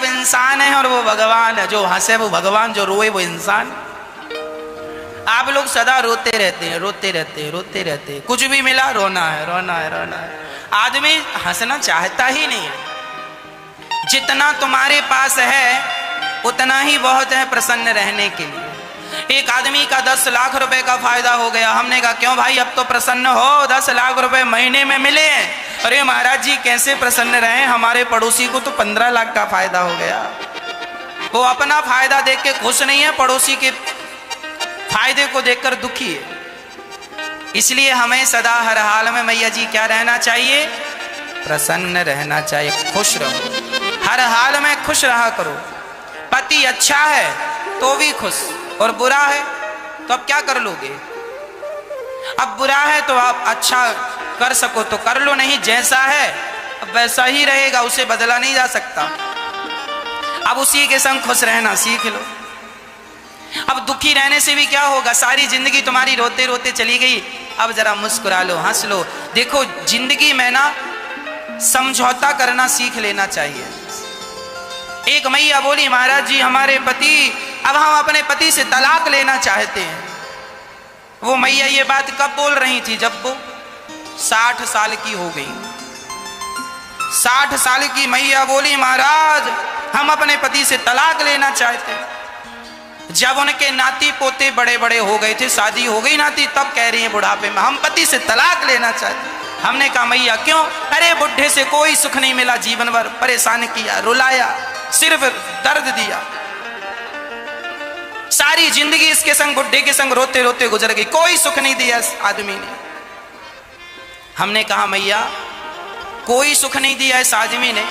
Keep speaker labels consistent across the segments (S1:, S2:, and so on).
S1: इंसान हैं और वो भगवान है। जो हंसे वो भगवान, जो रोए वो इंसान। आप लोग सदा रोते रहते हैं, रोते रहते हैं, रोते रहते हैं। कुछ भी मिला रोना है, रोना है, रोना है। आदमी हंसना चाहता ही नहीं है। जितना तुम्हारे पास है उतना ही बहुत है प्रसन्न रहने के लिए। एक आदमी का 10 लाख रुपए का फायदा हो गया। हमने कहा क्यों भाई, अब तो प्रसन्न हो, 10 लाख रुपए महीने में मिले हैं। अरे महाराज जी कैसे प्रसन्न रहे, हमारे पड़ोसी को तो 15 लाख का फायदा हो गया। वो अपना फायदा देख के खुश नहीं है, पड़ोसी के फायदे को देखकर दुखी है। इसलिए हमें सदा हर हाल में मैया जी क्या रहना चाहिए, प्रसन्न रहना चाहिए, खुश रहो, हर हाल में खुश रहा करो। पति अच्छा है तो भी खुश, और बुरा है तो अब क्या कर लोगे। अब बुरा है तो आप अच्छा कर सको तो कर लो, नहीं जैसा है अब वैसा ही रहेगा, उसे बदला नहीं जा सकता। अब उसी के संग खुश रहना सीख लो। अब दुखी रहने से भी क्या होगा, सारी जिंदगी तुम्हारी रोते रोते चली गई। अब जरा मुस्कुरा लो, हंस लो। देखो जिंदगी में ना समझौता करना सीख लेना चाहिए। एक मैया बोली महाराज जी हमारे पति, अब हम अपने पति से तलाक लेना चाहते हैं। वो मैया ये बात कब बोल रही थी, जब वो 60 साल की हो गई। 60 साल की मैया बोली महाराज हम अपने पति से तलाक लेना चाहते हैं। जब उनके नाती पोते बड़े बड़े हो गए थे, शादी हो गई नाती, तब कह रही है बुढ़ापे में हम पति से तलाक लेना चाहते। हमने कहा मैया क्यों, अरे बुढ़े से कोई सुख नहीं मिला, जीवन भर परेशान किया, रुलाया, सिर्फ दर्द दिया, सारी जिंदगी इसके संग बुढ़े के संग रोते रोते गुजर गई, कोई सुख नहीं दिया इस आदमी ने। हमने कहा मैया कोई सुख नहीं दिया इस आदमी ने,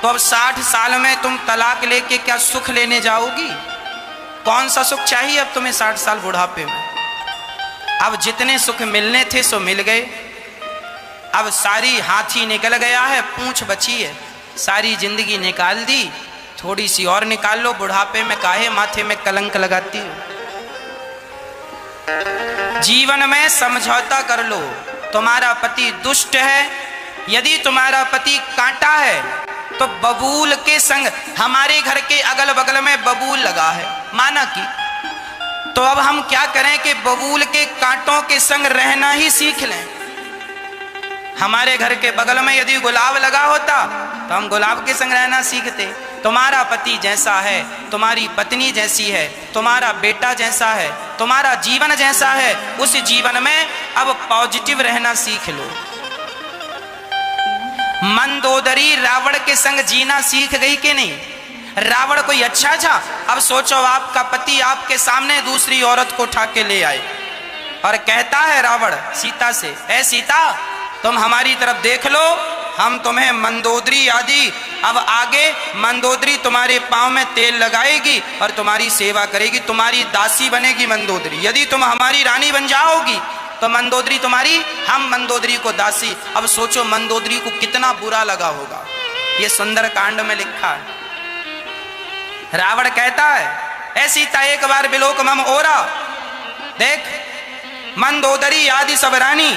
S1: तो अब 60 साल में तुम तलाक लेके क्या सुख लेने जाओगी, कौन सा सुख चाहिए अब तुम्हें 60 साल बुढ़ापे में। अब जितने सुख मिलने थे सो मिल गए। अब सारी हाथी निकल गया है, पूंछ बची है, सारी जिंदगी निकाल दी, थोड़ी सी और निकाल लो, बुढ़ापे में काहे माथे में कलंक लगाती हो। जीवन में समझौता कर लो। तुम्हारा पति दुष्ट है, यदि तुम्हारा पति कांटा है तो बबूल के संग, हमारे घर के अगल बगल में बबूल लगा है माना कि, तो अब हम क्या करें कि बबूल के कांटों के संग रहना ही सीख लें। हमारे घर के बगल में यदि गुलाब लगा होता तो हम गुलाब के संग रहना सीखते। तुम्हारा पति जैसा है, तुम्हारी पत्नी जैसी है, तुम्हारा बेटा जैसा है, तुम्हारा जीवन जैसा है, उस जीवन में अब पॉजिटिव रहना सीख लो। मंदोदरी रावण के संग जीना सीख गई कि नहीं। रावण कोई अच्छा था, अब सोचो आपका पति आपके सामने दूसरी औरत को उठा के ले आए और कहता है रावण सीता से, ऐ सीता तुम हमारी तरफ देख लो, हम तुम्हें मंदोदरी आदि, अब आगे मंदोदरी तुम्हारे पांव में तेल लगाएगी और तुम्हारी सेवा करेगी, तुम्हारी दासी बनेगी मंदोदरी। यदि तुम हमारी रानी बन जाओगी तो मंदोदरी तुम्हारी, हम मंदोदरी को दासी। अब सोचो मंदोदरी को कितना बुरा लगा होगा। ये सुंदर कांड में लिखा है। रावण कहता है ऐ सीता एक बार बिलोक मम ओरा, देख मंदोदरी आदि सब रानी,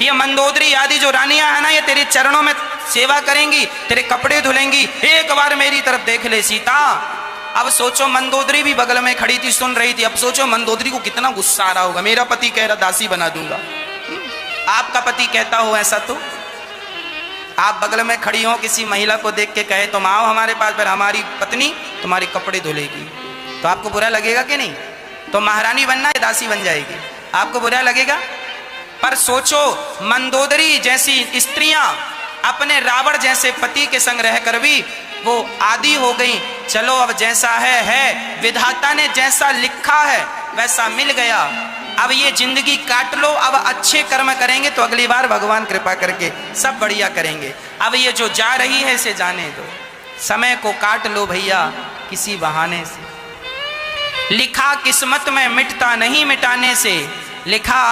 S1: ये मंदोदरी आदि जो रानियां है ना, ये तेरे चरणों में सेवा करेंगी, तेरे कपड़े धुलेंगी, एक बार मेरी तरफ देख ले सीता। अब सोचो मंदोदरी भी बगल में खड़ी थी, सुन रही थी। अब सोचो मंदोदरी को कितना गुस्सा आ रहा होगा, मेरा पति कह रहा दासी बना दूंगा। आपका पति कहता हो ऐसा, तो आप बगल में खड़ी हो, किसी महिला को देख के कहे तुम आओ हमारे पास, पर हमारी पत्नी तुम्हारे कपड़े धुलेगी, तो आपको बुरा लगेगा कि नहीं। तो महारानी बनना है, दासी बन जाएगी, आपको बुरा लगेगा। पर सोचो मंदोदरी जैसी स्त्रियां अपने रावण जैसे पति के संग रहकर भी वो आदी हो गई। चलो अब जैसा है, विधाता ने जैसा लिखा है वैसा मिल गया। अब ये जिंदगी काट लो, अब अच्छे कर्म करेंगे तो अगली बार भगवान कृपा करके सब बढ़िया करेंगे। अब ये जो जा रही है इसे जाने दो, समय को काट लो भैया किसी बहाने से। लिखा किस्मत में मिटता नहीं मिटाने से, लिखा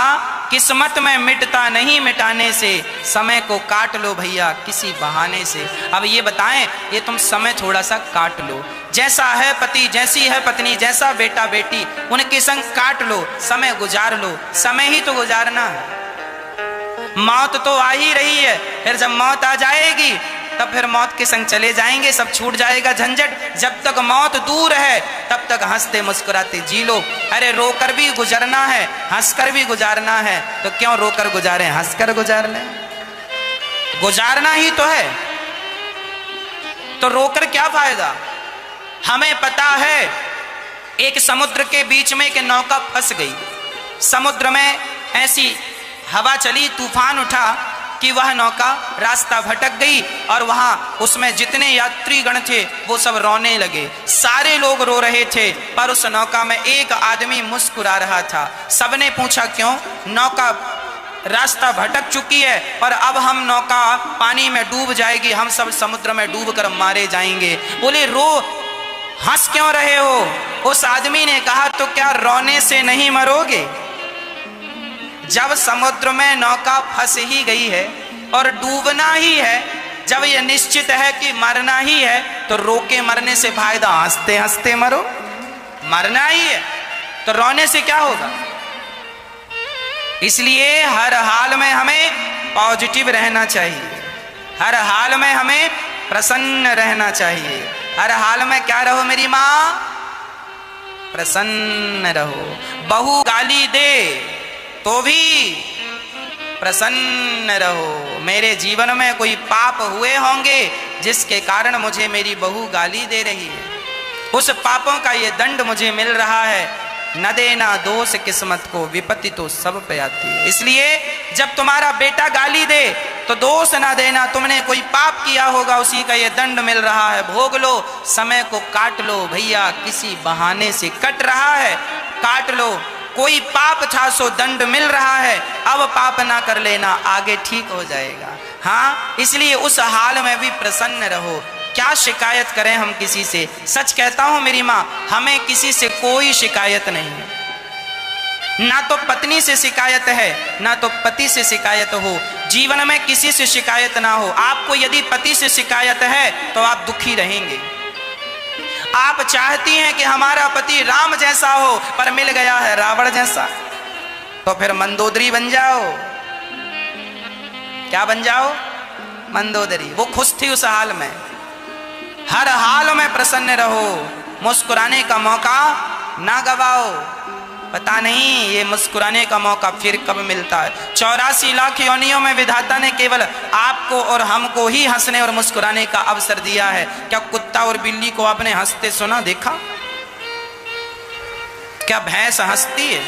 S1: किस्मत में मिटता नहीं मिटाने से, समय को काट लो भैया किसी बहाने से। अब ये बताएं, ये तुम समय थोड़ा सा काट लो, जैसा है पति, जैसी है पत्नी, जैसा बेटा बेटी, उनके संग काट लो, समय गुजार लो। समय ही तो गुजारना है। मौत तो आ ही रही है, फिर जब मौत आ जाएगी तब फिर मौत के संग चले जाएंगे, सब छूट जाएगा झंझट। जब तक मौत दूर है तब तक हंसते मुस्कुराते जी लो। अरे रोकर भी गुजरना है, हंसकर भी गुजारना है, तो क्यों रोकर गुजारें, हंसकर गुजार लें। गुजारना ही तो है, तो रोकर क्या फायदा। हमें पता है एक समुद्र के बीच में एक नौका फंस गई। समुद्र में ऐसी हवा चली, तूफान उठा कि वह नौका रास्ता भटक गई और वहां उसमें जितने यात्रीगण थे वो सब रोने लगे। सारे लोग रो रहे थे, पर उस नौका में एक आदमी मुस्कुरा रहा था। सबने पूछा क्यों? नौका रास्ता भटक चुकी है और अब हम नौका पानी में डूब जाएगी, हम सब समुद्र में डूब कर मारे जाएंगे। बोले रो, हंस क्यों रहे हो? उस आदमी ने कहा तो क्या रोने से नहीं मरोगे? जब समुद्र में नौका फंस ही गई है और डूबना ही है, जब यह निश्चित है कि मरना ही है, तो रो के मरने से फायदा, हंसते हंसते मरो। मरना ही है तो रोने से क्या होगा। इसलिए हर हाल में हमें पॉजिटिव रहना चाहिए, हर हाल में हमें प्रसन्न रहना चाहिए। हर हाल में क्या रहो मेरी माँ? प्रसन्न रहो। बहू गाली दे तो भी प्रसन्न रहो। मेरे जीवन में कोई पाप हुए होंगे जिसके कारण मुझे मेरी बहू गाली दे रही है, उस पापों का ये दंड मुझे मिल रहा है। न देना दोष किस्मत को, विपत्ति तो सब पे आती है। इसलिए जब तुम्हारा बेटा गाली दे तो दोष ना देना, तुमने कोई पाप किया होगा, उसी का ये दंड मिल रहा है, भोग लो, समय को काट लो। भैया किसी बहाने से कट रहा है, काट लो। कोई पाप था सो दंड मिल रहा है, अब पाप ना कर लेना, आगे ठीक हो जाएगा। हाँ, इसलिए उस हाल में भी प्रसन्न रहो। क्या शिकायत करें हम किसी से? सच कहता हूं मेरी माँ, हमें किसी से कोई शिकायत नहीं है। ना तो पत्नी से शिकायत है, ना तो पति से शिकायत हो। जीवन में किसी से शिकायत ना हो। आपको यदि पति से शिकायत है तो आप दुखी रहेंगे। आप चाहती हैं कि हमारा पति राम जैसा हो, पर मिल गया है रावण जैसा, तो फिर मंदोदरी बन जाओ। क्या बन जाओ? मंदोदरी। वो खुश थी उस हाल में। हर हाल में प्रसन्न रहो, मुस्कुराने का मौका ना गवाओ। पता नहीं ये मुस्कुराने का मौका फिर कब मिलता है। 84 लाख योनियों में विधाता ने केवल आपको और हमको ही हंसने और मुस्कुराने का अवसर दिया है। क्या कुत्ता और बिल्ली को आपने हंसते सुना, देखा? क्या भैंस हंसती है?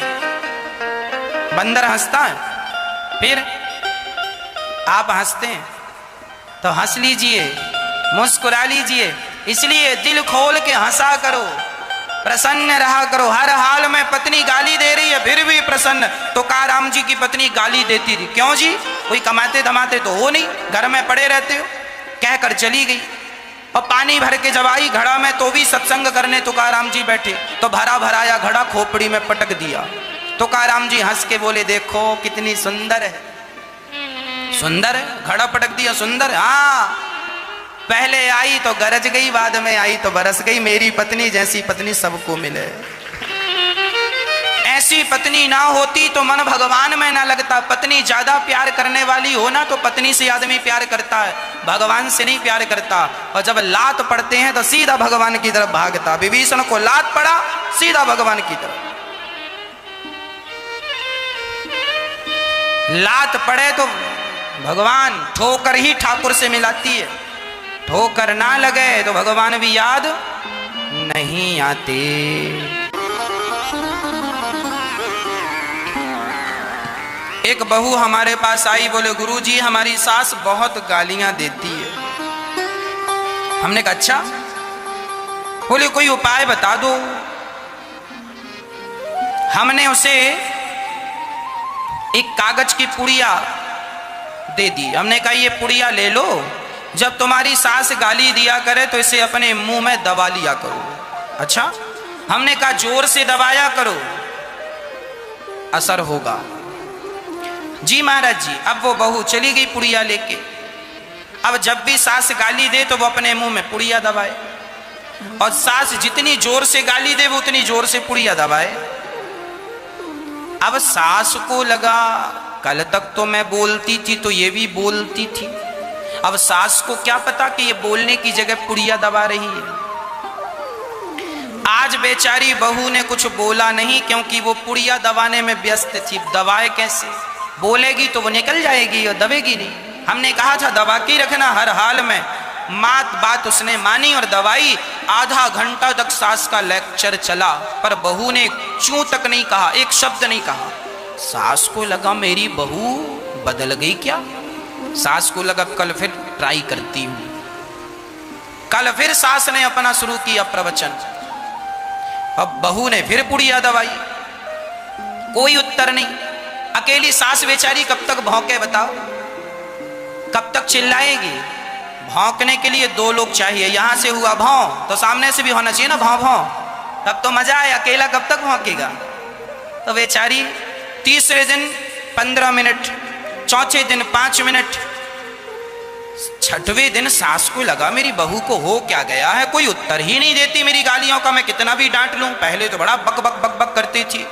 S1: बंदर हंसता है? फिर आप हंसते हैं तो हंस लीजिए, मुस्कुरा लीजिए। इसलिए दिल खोल के हंसा करो, प्रसन्न रहा करो। हर हाल में पत्नी गाली दे रही है फिर भी प्रसन्न। तो तुकाराम जी की पत्नी गाली देती थी, क्यों जी? कोई कमाते धमाते तो हो नहीं, घर में पड़े रहते हो, कहकर चली गई। और पानी भर के जब आई घड़ा में तो भी सत्संग करने तुकाराम जी बैठे, तो भरा भराया घड़ा खोपड़ी में पटक दिया। तुकाराम जी हंस के बोले, देखो कितनी सुंदर है। सुंदर है? घड़ा पटक दिया, सुंदर? हाँ, पहले आई तो गरज गई, बाद में आई तो बरस गई। मेरी पत्नी जैसी पत्नी सबको मिले। ऐसी पत्नी ना होती तो मन भगवान में ना लगता। पत्नी ज्यादा प्यार करने वाली हो ना तो पत्नी से आदमी प्यार करता है, भगवान से नहीं प्यार करता। और जब लात पड़ते हैं तो सीधा भगवान की तरफ भागता। विभीषण को लात पड़ा, सीधा भगवान की तरफ। लात पड़े तो भगवान, ठोकर ही ठाकुर से मिलाती है। ठोकर ना लगे तो भगवान भी याद नहीं आते। एक बहू हमारे पास आई, बोले गुरुजी हमारी सास बहुत गालियां देती है। हमने कहा अच्छा, बोले कोई उपाय बता दो। हमने उसे एक कागज की पुड़िया दे दी। हमने कहा ये पुड़िया ले लो, जब तुम्हारी सास गाली दिया करे तो इसे अपने मुंह में दबा लिया करो। अच्छा, हमने कहा जोर से दबाया करो, असर होगा। जी महाराज जी। अब वो बहू चली गई पुड़िया लेके। अब जब भी सास गाली दे तो वो अपने मुंह में पुड़िया दबाए, और सास जितनी जोर से गाली दे वो उतनी जोर से पुड़िया दबाए। अब सास को लगा कल तक तो मैं बोलती थी तो ये भी बोलती थी, अब सास को क्या पता कि ये बोलने की जगह पुड़िया दबा रही है। आज बेचारी बहू ने कुछ बोला नहीं, क्योंकि वो पुड़िया दबाने में व्यस्त थी। दबाए कैसे? बोलेगी तो वो निकल जाएगी और दबेगी नहीं। हमने कहा था दबा के रखना हर हाल में। बात उसने मानी और दवाई। आधा घंटा तक सास का लेक्चर चला, पर बहू ने चूं तक नहीं कहा, एक शब्द नहीं कहा। सास को लगा मेरी बहू बदल गई क्या। सास को लगा कल फिर ट्राई करती हूं। कल फिर सास ने अपना शुरू किया प्रवचन। अब बहू ने फिर पुड़िया दबाई, कोई उत्तर नहीं। अकेली सास बेचारी कब तक भौंके बताओ, कब तक चिल्लाएगी। भौंकने के लिए दो लोग चाहिए। यहां से हुआ भौं तो सामने से भी होना चाहिए ना, भौं भौं, तब तो मजा आए। अकेला कब तक भौंकेगा। तो बेचारी तीसरे दिन 15 मिनट, चौथे दिन 5 मिनट, छठवें दिन सास को लगा मेरी बहू को हो क्या गया है, कोई उत्तर ही नहीं देती मेरी गालियों का। मैं कितना भी डांट लूं, पहले तो बड़ा बक बक बक बक करती थी।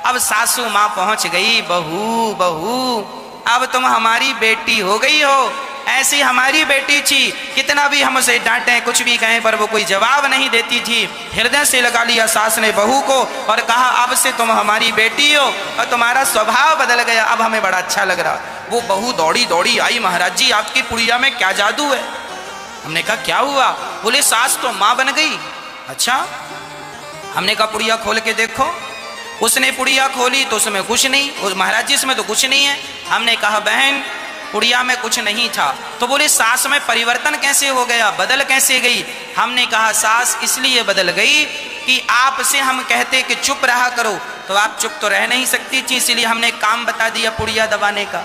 S1: अब सासू मां पहुंच गई। बहू बहू अब तुम हमारी बेटी हो गई हो, ऐसी हमारी बेटी थी। कितना भी हम उसे डांटे, कुछ भी कहें, पर वो कोई जवाब नहीं देती थी। हृदय से लगा लिया सास ने बहू को और कहा अब से तुम हमारी बेटी हो और तुम्हारा स्वभाव बदल गया, अब हमें बड़ा अच्छा लग रहा। वो बहू दौड़ी दौड़ी आई, महाराज जी आपकी पुड़िया में क्या जादू है। हमने कहा क्या हुआ। बोले सास तो माँ बन गई। अच्छा। हमने कहा पुड़िया खोल के देखो। उसने पुड़िया खोली तो उसमें कुछ नहीं। महाराज जी इसमें तो कुछ नहीं है। हमने कहा बहन पुड़िया में कुछ नहीं था। तो बोले सास में परिवर्तन कैसे हो गया, बदल कैसे गई। हमने कहा सास इसलिए बदल गई कि आपसे हम कहते कि चुप रहा करो तो आप चुप तो रह नहीं सकती थी, इसीलिए हमने काम बता दिया पुड़िया दबाने का।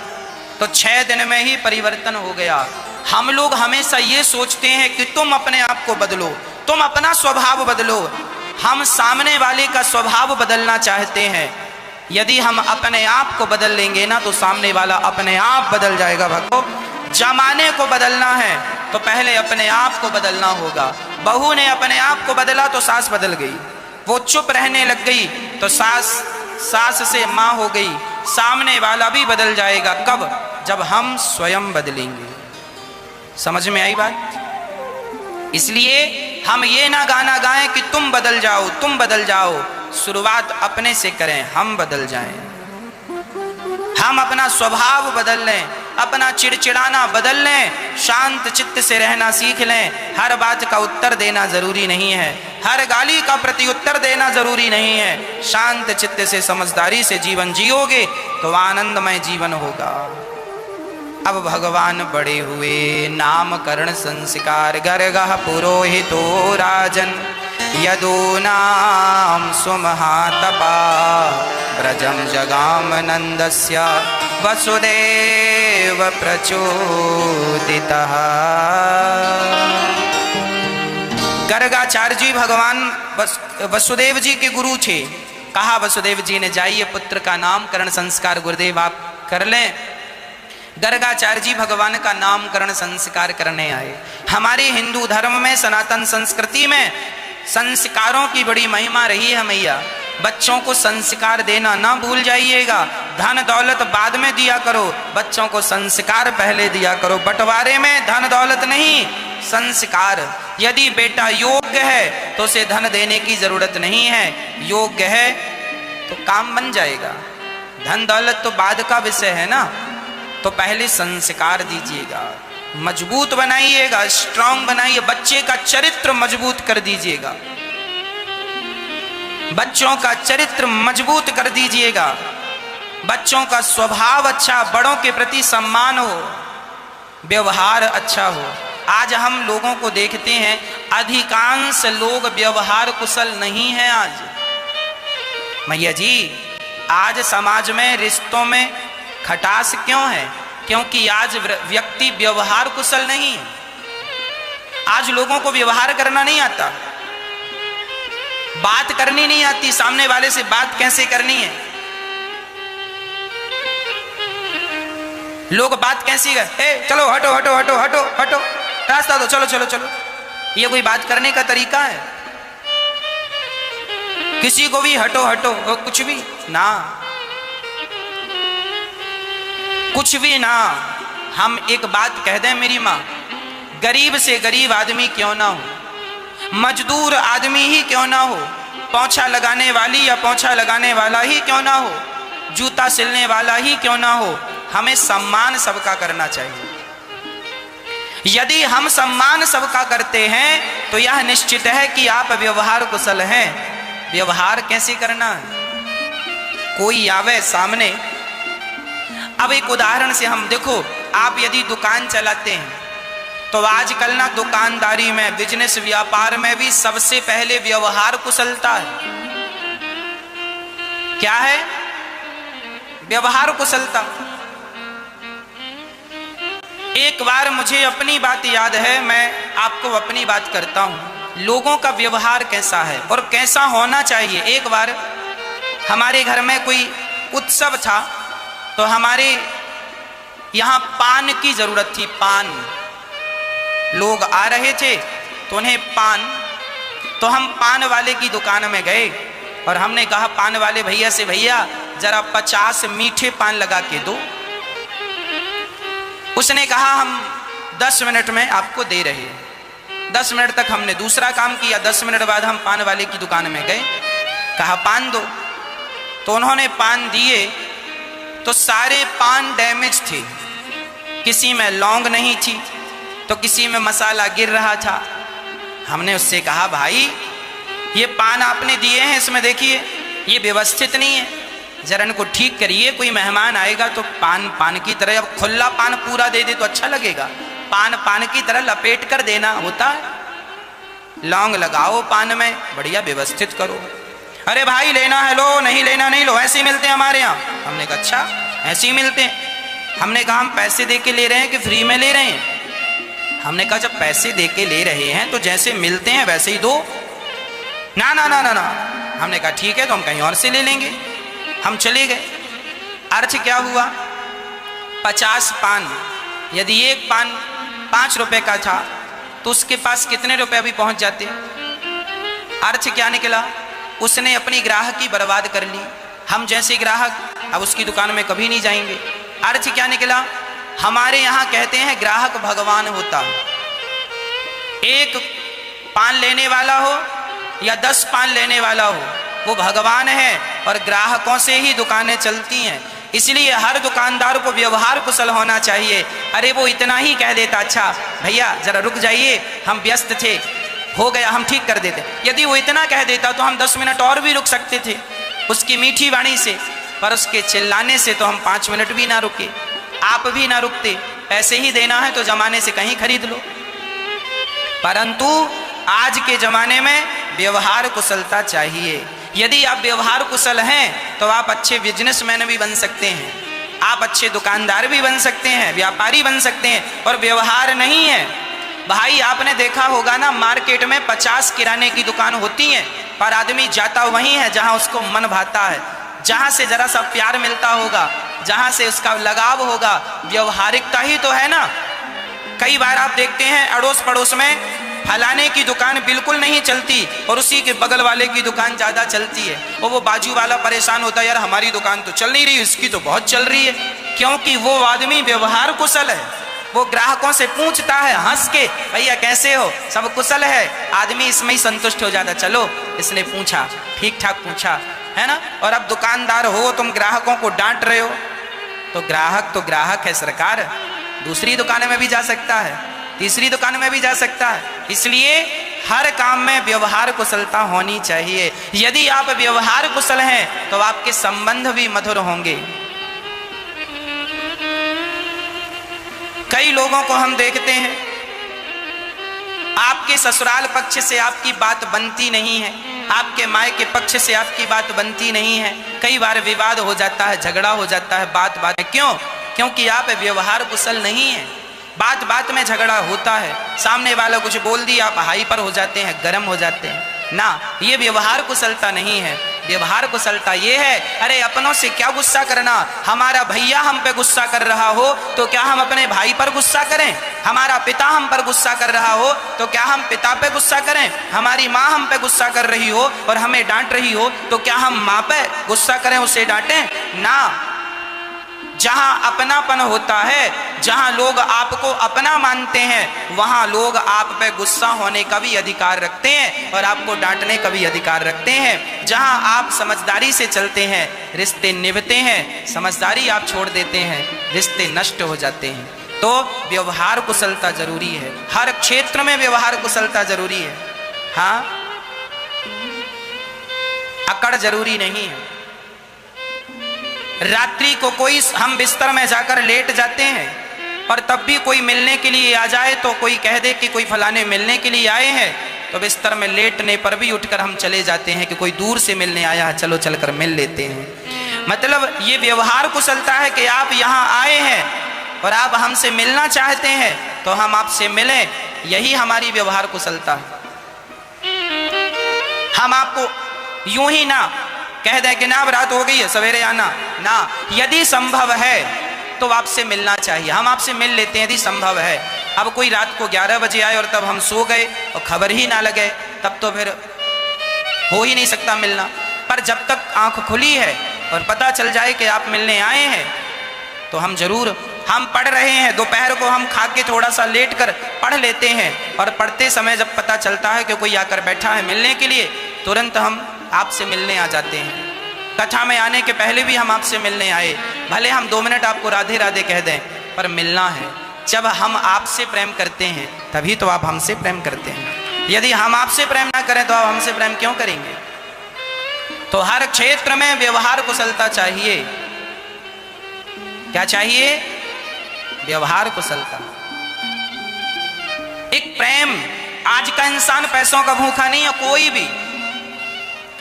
S1: तो 6 दिन में ही परिवर्तन हो गया। हम लोग हमेशा ये सोचते हैं कि तुम अपने आप को बदलो, तुम अपना स्वभाव बदलो। हम सामने वाले का स्वभाव बदलना चाहते हैं। यदि हम अपने आप को बदल लेंगे ना तो सामने वाला अपने आप बदल जाएगा। भक्तों, जमाने को बदलना है तो पहले अपने आप को बदलना होगा। बहू ने अपने आप को बदला तो सास बदल गई। वो चुप रहने लग गई तो सास से माँ हो गई। सामने वाला भी बदल जाएगा। कब? जब हम स्वयं बदलेंगे। समझ में आई बात? इसलिए हम ये ना गाना गाएं कि तुम बदल जाओ, तुम बदल जाओ। शुरुआत अपने से करें, हम बदल जाएं। हम अपना स्वभाव बदल लें, अपना चिड़चिड़ाना बदल लें, शांत चित्त से रहना सीख लें। हर बात का उत्तर देना जरूरी नहीं है, हर गाली का प्रत्युत्तर देना जरूरी नहीं है। शांत चित्त से समझदारी से जीवन जियोगे तो आनंदमय जीवन होगा। अब भगवान बड़े हुए, नामकरण संस्कार गर्गः पुरोहितो राजन, यदो नाम सुमहातपा ब्रजम जगाम नंदस्य वसुदेव प्रचोदितः। गर्गाचार्य जी भगवान वसुदेव जी के गुरु थे। कहा वसुदेव जी ने जाइए पुत्र का नामकरण संस्कार गुरुदेव आप कर लें। गर्गाचार्य जी भगवान का नामकरण संस्कार करने आए। हमारे हिंदू धर्म में, सनातन संस्कृति में संस्कारों की बड़ी महिमा रही है मैया। बच्चों को संस्कार देना ना भूल जाइएगा। धन दौलत बाद में दिया करो, बच्चों को संस्कार पहले दिया करो। बंटवारे में धन दौलत नहीं, संस्कार। यदि बेटा योग्य है तो उसे धन देने की जरूरत नहीं है, योग्य है तो काम बन जाएगा। धन दौलत तो बाद का विषय है ना, तो पहले संस्कार दीजिएगा, मजबूत बनाइएगा, स्ट्रांग बनाइए। बच्चे का चरित्र मजबूत कर दीजिएगा, बच्चों का चरित्र मजबूत कर दीजिएगा। बच्चों का स्वभाव अच्छा, बड़ों के प्रति सम्मान हो, व्यवहार अच्छा हो। आज हम लोगों को देखते हैं अधिकांश लोग व्यवहार कुशल नहीं हैं। आज मैया जी, आज समाज में रिश्तों में खटास क्यों है? क्योंकि आज व्यक्ति व्यवहार कुशल नहीं है। आज लोगों को व्यवहार करना नहीं आता, बात करनी नहीं आती। सामने वाले से बात कैसे करनी है, लोग बात कैसी है, चलो हटो हटो हटो हटो हटो, रास्ता दो, चलो चलो चलो। ये कोई बात करने का तरीका है? किसी को भी हटो हटो, कुछ भी ना, कुछ भी ना। हम एक बात कह दें मेरी माँ, गरीब से गरीब आदमी क्यों ना हो, मजदूर आदमी ही क्यों ना हो, पोंछा लगाने वाली या पोंछा लगाने वाला ही क्यों ना हो, जूता सिलने वाला ही क्यों ना हो, हमें सम्मान सबका करना चाहिए। यदि हम सम्मान सबका करते हैं तो यह निश्चित है कि आप व्यवहार कुशल हैं। व्यवहार कैसे करना है? कोई आवे सामने, अब एक उदाहरण से हम देखो, आप यदि दुकान चलाते हैं तो आजकल ना दुकानदारी में, बिजनेस व्यापार में भी सबसे पहले व्यवहार कुशलता है। क्या है? व्यवहार कुशलता। एक बार मुझे अपनी बात याद है, मैं आपको अपनी बात करता हूं, लोगों का व्यवहार कैसा है और कैसा होना चाहिए। एक बार हमारे घर में कोई उत्सव था तो हमारे यहाँ पान की जरूरत थी। पान, लोग आ रहे थे तो उन्हें पान, तो हम पान वाले की दुकान में गए और हमने कहा पान वाले भैया से, भैया जरा 50 मीठे पान लगा के दो। उसने कहा हम 10 मिनट में आपको दे रहे हैं। 10 मिनट तक हमने दूसरा काम किया। 10 मिनट बाद हम पान वाले की दुकान में गए, कहा पान दो, तो उन्होंने पान दिए तो सारे पान डैमेज थे। किसी में लौंग नहीं थी तो किसी में मसाला गिर रहा था। हमने उससे कहा भाई ये पान आपने दिए हैं, इसमें देखिए ये व्यवस्थित नहीं है, जरा इनको ठीक करिए। कोई मेहमान आएगा तो पान पान की तरह, अब खुला पान पूरा दे दे तो अच्छा लगेगा, पान पान की तरह लपेट कर देना होता है। लौंग लगाओ पान में, बढ़िया व्यवस्थित करो। अरे भाई लेना है लो, नहीं लेना नहीं लो, ऐसे ही मिलते हैं हमारे यहाँ। हमने कहा अच्छा ऐसे ही मिलते हैं। हमने कहा हम पैसे दे के ले रहे हैं कि फ्री में ले रहे हैं? हमने कहा जब पैसे दे के ले रहे हैं तो जैसे मिलते हैं वैसे ही दो। ना ना ना ना ना। हमने कहा ठीक है तो हम कहीं और से ले लेंगे। हम चले गए। अर्थ क्या हुआ? 50 पान, यदि एक पान 5 रुपए का था तो उसके पास कितने रुपए अभी पहुंच जाते? अर्थ क्या निकला? उसने अपनी ग्राहकी बर्बाद कर ली। हम जैसे ग्राहक अब उसकी दुकान में कभी नहीं जाएंगे। अर्थ क्या निकला? हमारे यहाँ कहते हैं ग्राहक भगवान होता। एक पान लेने वाला हो या 10 पान लेने वाला हो, वो भगवान है और ग्राहकों से ही दुकानें चलती हैं। इसलिए हर दुकानदार को व्यवहार कुशल होना चाहिए। अरे वो इतना ही कह देता, अच्छा भैया जरा रुक जाइए हम व्यस्त थे, हो गया, हम ठीक कर देते। यदि वो इतना कह देता तो हम 10 मिनट और भी रुक सकते थे उसकी मीठी वाणी से, पर उसके चिल्लाने से तो हम 5 मिनट भी ना रुके। आप भी ना रुकते। पैसे ही देना है तो जमाने से कहीं खरीद लो। परंतु आज के जमाने में व्यवहार कुशलता चाहिए। यदि आप व्यवहार कुशल हैं तो आप अच्छे बिजनेसमैन भी बन सकते हैं, आप अच्छे दुकानदार भी बन सकते हैं, व्यापारी बन सकते हैं। और व्यवहार नहीं है भाई, आपने देखा होगा ना, मार्केट में 50 किराने की दुकान होती हैं पर आदमी जाता वहीं है जहां उसको मन भाता है, जहां से जरा सा प्यार मिलता होगा, जहां से उसका लगाव होगा। व्यवहारिकता ही तो है ना। कई बार आप देखते हैं अड़ोस पड़ोस में फलाने की दुकान बिल्कुल नहीं चलती और उसी के बगल वाले की दुकान ज्यादा चलती है, और वो बाजू वाला परेशान होता है, यार हमारी दुकान तो चल नहीं रही, इसकी तो बहुत चल रही है। क्योंकि वो आदमी व्यवहार कुशल है, वो ग्राहकों से पूछता है हंस के, भैया कैसे हो, सब कुशल है। आदमी इसमें ही संतुष्ट हो जाता, चलो इसने पूछा, ठीक ठाक पूछा, है ना। और अब दुकानदार हो तुम ग्राहकों को डांट रहे हो, तो ग्राहक है सरकार, दूसरी दुकान में भी जा सकता है, तीसरी दुकान में भी जा सकता है। इसलिए हर काम में व्यवहार कुशलता होनी चाहिए। यदि आप व्यवहार कुशल हैं तो आपके संबंध भी मधुर होंगे। कई लोगों को हम देखते हैं आपके ससुराल पक्ष से आपकी बात बनती नहीं है, आपके मायके के पक्ष से आपकी बात बनती नहीं है। कई बार विवाद हो जाता है, झगड़ा हो जाता है, बात बात में। क्यों? क्योंकि आप व्यवहार कुशल नहीं है। बात बात में झगड़ा होता है, सामने वाला कुछ बोल दिया आप हाइपर हो जाते हैं, गर्म हो जाते हैं ना। ये व्यवहार कुशलता नहीं है। व्यवहार कुशलता ये है, अरे अपनों से क्या गुस्सा करना, हमारा भैया हम पे गुस्सा कर रहा हो तो क्या हम अपने भाई पर गुस्सा करें, हमारा पिता हम पर गुस्सा कर रहा हो तो क्या हम पिता पे गुस्सा करें, हमारी माँ हम पे गुस्सा कर रही हो और हमें डांट रही हो तो क्या हम माँ पे गुस्सा करें, उसे डांटें ना। जहां अपनापन होता है, जहां लोग आपको अपना मानते हैं, वहां लोग आप पे गुस्सा होने का भी अधिकार रखते हैं और आपको डांटने का भी अधिकार रखते हैं। जहां आप समझदारी से चलते हैं, रिश्ते निभते हैं, समझदारी आप छोड़ देते हैं, रिश्ते नष्ट हो जाते हैं। तो व्यवहार कुशलता जरूरी है, हर क्षेत्र में व्यवहार कुशलता जरूरी है। हाँ, अकड़ जरूरी नहीं है। रात्रि को कोई, हम बिस्तर में जाकर लेट जाते हैं और तब भी कोई मिलने के लिए आ जाए तो कोई कह दे कि कोई फलाने मिलने के लिए आए हैं, तो बिस्तर में लेटने पर भी उठकर हम चले जाते हैं कि कोई दूर से मिलने आया है, चलो चलकर मिल लेते हैं। मतलब ये व्यवहार कुशलता है कि आप यहाँ आए हैं और आप हमसे मिलना चाहते हैं तो हम आपसे मिलें, यही हमारी व्यवहार कुशलता है। हम आपको यूं ही ना कह दें कि ना अब रात हो गई है सवेरे आना ना, यदि संभव है तो आपसे मिलना चाहिए, हम आपसे मिल लेते हैं यदि संभव है। अब कोई रात को 11 बजे आए और तब हम सो गए और खबर ही ना लगे, तब तो फिर हो ही नहीं सकता मिलना। पर जब तक आंख खुली है और पता चल जाए कि आप मिलने आए हैं तो हम जरूर, हम पढ़ रहे हैं, दोपहर को हम खा के थोड़ा सा लेट कर पढ़ लेते हैं और पढ़ते समय जब पता चलता है कि कोई आकर बैठा है मिलने के लिए, तुरंत हम आपसे मिलने आ जाते हैं। कथा में आने के पहले भी हम आपसे मिलने आए, भले हम 2 मिनट आपको राधे राधे कह दें, पर मिलना है। जब हम आपसे प्रेम करते हैं तभी तो आप हमसे प्रेम करते हैं, यदि हम आपसे प्रेम ना करें तो आप हमसे प्रेम क्यों करेंगे। तो हर क्षेत्र में व्यवहार कुशलता चाहिए। क्या चाहिए? व्यवहार कुशलता। एक प्रेम, आज का इंसान पैसों का भूखा नहीं है, कोई भी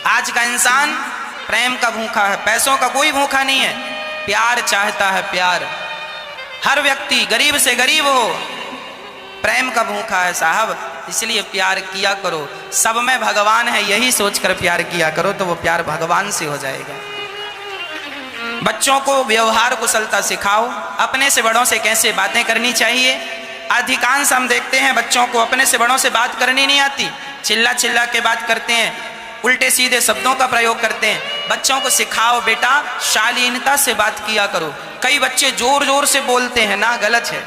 S1: आज का इंसान प्रेम का भूखा है, पैसों का कोई भूखा नहीं है। प्यार चाहता है, प्यार। हर व्यक्ति गरीब से गरीब हो प्रेम का भूखा है साहब, इसलिए प्यार किया करो। सब में भगवान है यही सोचकर प्यार किया करो तो वो प्यार भगवान से हो जाएगा। बच्चों को व्यवहार कुशलता सिखाओ, अपने से बड़ों से कैसे बातें करनी चाहिए। अधिकांश हम देखते हैं बच्चों को अपने से बड़ों से बात करनी नहीं आती, चिल्ला चिल्ला के बात करते हैं, उल्टे सीधे शब्दों का प्रयोग करते हैं। बच्चों को सिखाओ बेटा शालीनता से बात किया करो। कई बच्चे जोर जोर से बोलते हैं ना, गलत है,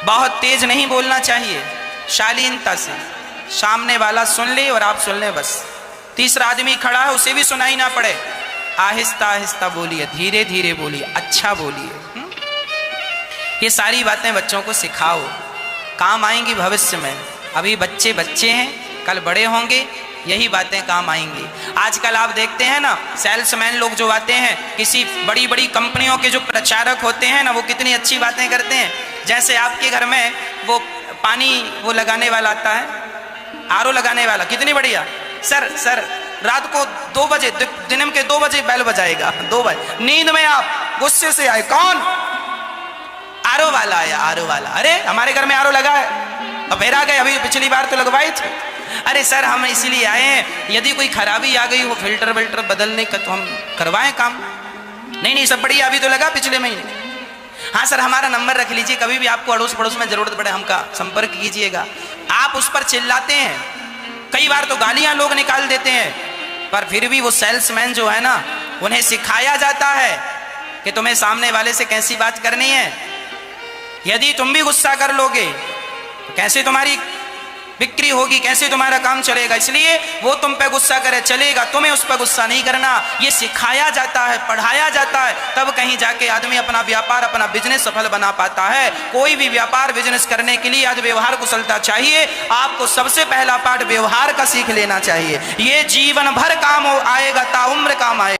S1: बहुत तेज नहीं बोलना चाहिए, शालीनता से, सामने वाला सुन ले और आप सुन ले बस। तीसरा आदमी खड़ा है उसे भी सुनाई ना पड़े, आहिस्ता आहिस्ता बोलिए, धीरे धीरे बोलिए, अच्छा बोलिए। ये सारी बातें बच्चों को सिखाओ, काम आएंगी भविष्य में। अभी बच्चे बच्चे हैं, कल बड़े होंगे, यही बातें काम आएंगी। आजकल आप देखते हैं ना, सेल्समैन लोग जो आते हैं, किसी बड़ी बड़ी कंपनियों के जो प्रचारक होते हैं ना, वो कितनी अच्छी बातें करते हैं। जैसे आपके घर में वो पानी वो लगाने वाला आता है, आरओ लगाने वाला, कितनी बढ़िया। सर रात को 2 बजे, दिन के 2 बजे बैल बजाएगा, 2 बजे नींद में आप गुस्से से आए, कौन? आरओ वाला आया, आरओ वाला। अरे हमारे घर में आरओ लगा है, अब फिर आ गए, अभी पिछली बार तो लगवाए थे। अरे सर हम इसीलिए आए हैं, यदि कोई खराबी आ गई हो फिल्टर विल्टर बदलने का तो हम करवाएं काम। नहीं सब बढ़िया, अभी तो लगा पिछले महीने। हाँ सर हमारा नंबर रख लीजिए, कभी भी आपको अड़ोस पड़ोस में जरूरत पड़े हमका संपर्क कीजिएगा। आप उस पर चिल्लाते हैं, कई बार तो गालियां लोग निकाल देते हैं, पर फिर भी वो सेल्समैन जो है ना, उन्हें सिखाया जाता है कि तुम्हें सामने वाले से कैसी बात करनी है। यदि तुम भी गुस्सा कर लोगे तो कैसे तुम्हारी बिक्री होगी, कैसे तुम्हारा काम चलेगा। इसलिए वो तुम पे गुस्सा करे चलेगा, तुम्हें उस पर गुस्सा नहीं करना। ये सिखाया जाता है, पढ़ाया जाता है, तब कहीं जाके आदमी अपना व्यापार, अपना बिजनेस सफल बना पाता है। कोई भी व्यापार बिजनेस करने के लिए आज व्यवहार कुशलता चाहिए। आपको सबसे पहला पाठ व्यवहार का सीख लेना चाहिए, ये जीवन भर काम आएगा, ताउम्र काम आएगा।